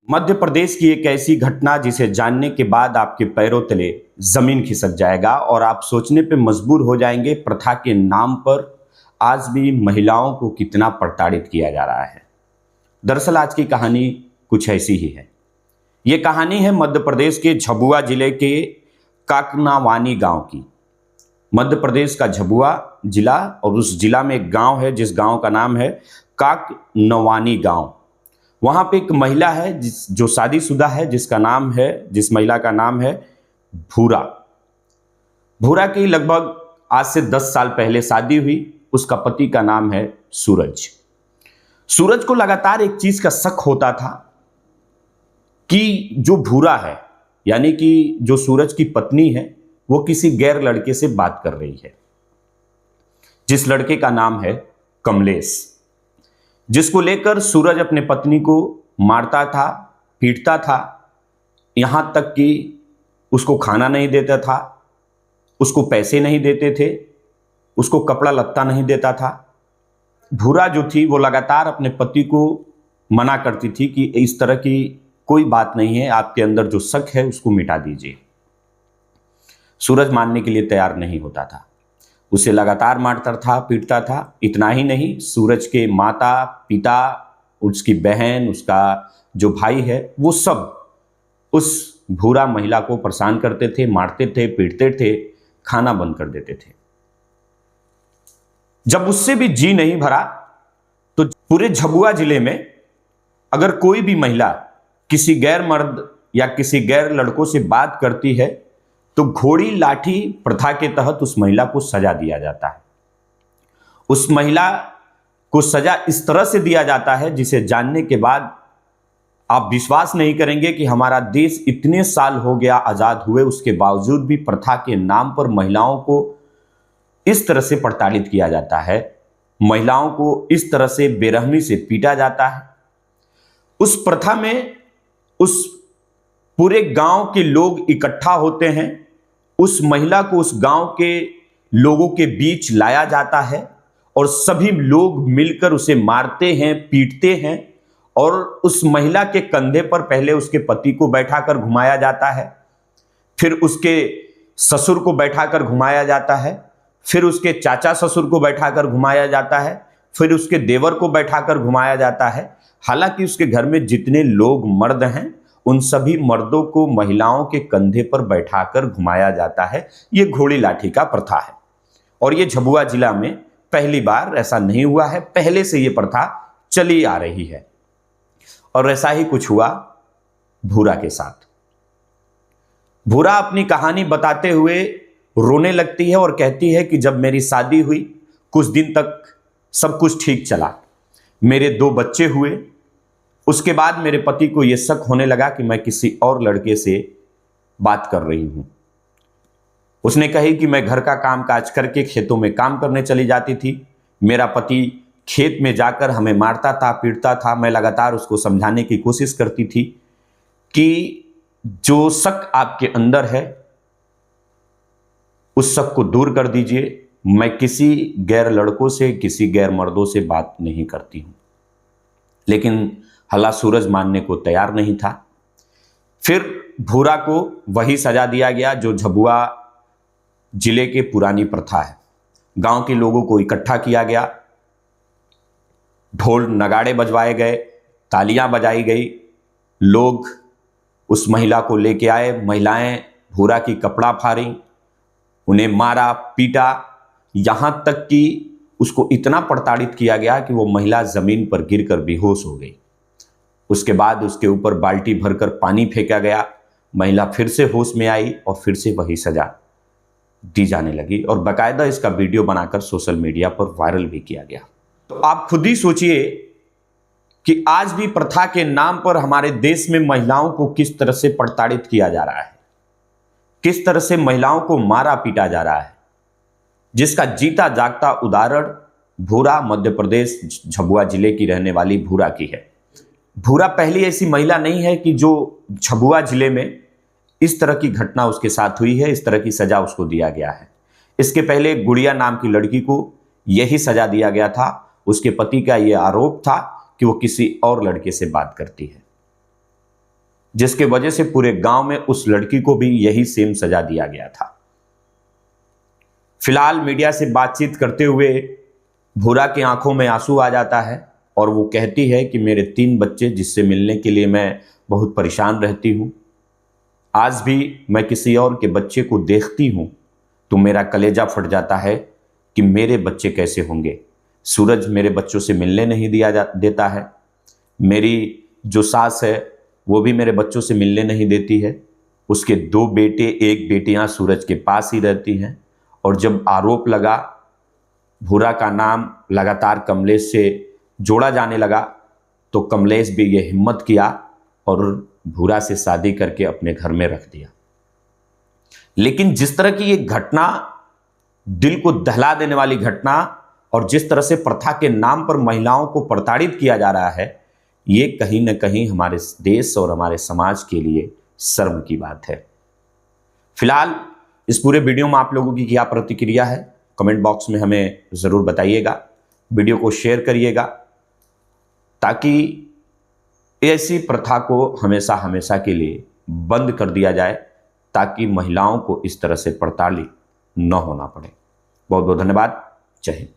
मध्य प्रदेश की एक ऐसी घटना जिसे जानने के बाद आपके पैरों तले जमीन खिसक जाएगा और आप सोचने पे मजबूर हो जाएंगे प्रथा के नाम पर आज भी महिलाओं को कितना प्रताड़ित किया जा रहा है। दरअसल आज की कहानी कुछ ऐसी ही है। ये कहानी है मध्य प्रदेश के झाबुआ जिले के काकनावानी गांव की। मध्य प्रदेश का झाबुआ जिला और उस जिला में एक गांव है जिस गांव का नाम है काकनवानी गांव। वहां पे एक महिला है जो शादीशुदा है, जिस महिला का नाम है भूरा। भूरा की लगभग आज से 10 साल पहले शादी हुई। उसका पति का नाम है सूरज। सूरज को लगातार एक चीज का शक होता था कि जो भूरा है यानी कि जो सूरज की पत्नी है वो किसी गैर लड़के से बात कर रही है, जिस लड़के का नाम है कमलेश, जिसको लेकर सूरज अपने पत्नी को मारता था, पीटता था, यहां तक कि उसको खाना नहीं देता था, उसको पैसे नहीं देते थे, उसको कपड़ा लत्ता नहीं देता था। भूरा जो थी वो लगातार अपने पति को मना करती थी कि इस तरह की कोई बात नहीं है, आपके अंदर जो शक है उसको मिटा दीजिए। सूरज मानने के लिए तैयार नहीं होता था, उसे लगातार मारता था, पीटता था। इतना ही नहीं, सूरज के माता पिता, उसकी बहन, उसका जो भाई है, वो सब उस भूरा महिला को परेशान करते थे, मारते थे, पीटते थे, खाना बंद कर देते थे। जब उससे भी जी नहीं भरा तो पूरे झाबुआ जिले में अगर कोई भी महिला किसी गैर मर्द या किसी गैर लड़कों से बात करती है तो घोड़ी लाठी प्रथा के तहत उस महिला को सजा दिया जाता है। उस महिला को सजा इस तरह से दिया जाता है जिसे जानने के बाद आप विश्वास नहीं करेंगे कि हमारा देश इतने साल हो गया आजाद हुए, उसके बावजूद भी प्रथा के नाम पर महिलाओं को इस तरह से प्रताड़ित किया जाता है, महिलाओं को इस तरह से बेरहमी से पीटा जाता है। उस प्रथा में उस पूरे गांव के लोग इकट्ठा होते हैं, उस महिला को उस गांव के लोगों के बीच लाया जाता है और सभी लोग मिलकर उसे मारते हैं, पीटते हैं और उस महिला के कंधे पर पहले उसके पति को बैठाकर घुमाया जाता है, फिर उसके ससुर को बैठाकर घुमाया जाता है, फिर उसके चाचा ससुर को बैठाकर घुमाया जाता है, फिर उसके देवर को बैठाकर घुमाया जाता है। हालांकि उसके घर में जितने लोग मर्द हैं उन सभी मर्दों को महिलाओं के कंधे पर बैठाकर घुमाया जाता है। ये घोड़ी लाठी का प्रथा है और ये झाबुआ जिला में पहली बार ऐसा नहीं हुआ है, पहले से ये प्रथा चली आ रही है। और ऐसा ही कुछ हुआ भूरा के साथ। भूरा अपनी कहानी बताते हुए रोने लगती है और कहती है कि जब मेरी शादी हुई कुछ दिन तक सब कुछ ठीक चला, मेरे 2 बच्चे हुए, उसके बाद मेरे पति को यह शक होने लगा कि मैं किसी और लड़के से बात कर रही हूं। उसने कही कि मैं घर का काम काज करके खेतों में काम करने चली जाती थी, मेरा पति खेत में जाकर हमें मारता था, पीटता था। मैं लगातार उसको समझाने की कोशिश करती थी कि जो शक आपके अंदर है उस शक को दूर कर दीजिए, मैं किसी गैर लड़कों से, किसी गैर मर्दों से बात नहीं करती हूं। लेकिन हल्ला सूरज मानने को तैयार नहीं था। फिर भूरा को वही सजा दिया गया जो झाबुआ जिले के पुरानी प्रथा है। गांव के लोगों को इकट्ठा किया गया, ढोल नगाड़े बजवाए गए, तालियां बजाई गई, लोग उस महिला को लेके आए, महिलाएं भूरा की कपड़ा फाड़ी, उन्हें मारा, पीटा, यहां तक कि उसको इतना प्रताड़ित किया गया कि वो महिला जमीन पर गिरकर बेहोश हो गई। उसके बाद उसके ऊपर बाल्टी भरकर पानी फेंका गया, महिला फिर से होश में आई और फिर से वही सजा दी जाने लगी और बाकायदा इसका वीडियो बनाकर सोशल मीडिया पर वायरल भी किया गया। तो आप खुद ही सोचिए कि आज भी प्रथा के नाम पर हमारे देश में महिलाओं को किस तरह से प्रताड़ित किया जा रहा है, किस तरह से महिलाओं को मारा पीटा जा रहा है, जिसका जीता जागता उदाहरण भूरा मध्य प्रदेश झाबुआ जिले की रहने वाली भूरा की है। भूरा पहली ऐसी महिला नहीं है कि जो झाबुआ जिले में इस तरह की घटना उसके साथ हुई है, इस तरह की सजा उसको दिया गया है। इसके पहले गुड़िया नाम की लड़की को यही सजा दिया गया था। उसके पति का यह आरोप था कि वो किसी और लड़के से बात करती है। जिसके वजह से पूरे गांव में उस लड़की को भी यही सेम सजा दिया गया था। फिलहाल मीडिया से बातचीत करते हुए भूरा की आंखों में आंसू आ जाता है और वो कहती है कि मेरे 3 बच्चे जिससे मिलने के लिए मैं बहुत परेशान रहती हूं, आज भी मैं किसी और के बच्चे को देखती हूं तो मेरा कलेजा फट जाता है कि मेरे बच्चे कैसे होंगे। सूरज मेरे बच्चों से मिलने नहीं देता है, मेरी जो सास है वो भी मेरे बच्चों से मिलने नहीं देती है, उसके 2 बेटे 1 बेटियां सूरज के पास ही रहती हैं। और जब आरोप लगा, भूरा का नाम लगातार कमलेश से जोड़ा जाने लगा, तो कमलेश भी ये हिम्मत किया और भूरा से शादी करके अपने घर में रख दिया। लेकिन जिस तरह की ये घटना, दिल को दहला देने वाली घटना, और जिस तरह से प्रथा के नाम पर महिलाओं को प्रताड़ित किया जा रहा है, ये कहीं ना कहीं हमारे देश और हमारे समाज के लिए शर्म की बात है। फिलहाल इस पूरे वीडियो में आप लोगों की क्या प्रतिक्रिया है, कमेंट बॉक्स में हमें ज़रूर बताइएगा। वीडियो को शेयर करिएगा ताकि ऐसी प्रथा को हमेशा हमेशा के लिए बंद कर दिया जाए, ताकि महिलाओं को इस तरह से प्रताड़ित न होना पड़े। बहुत बहुत धन्यवाद। जय हिंद।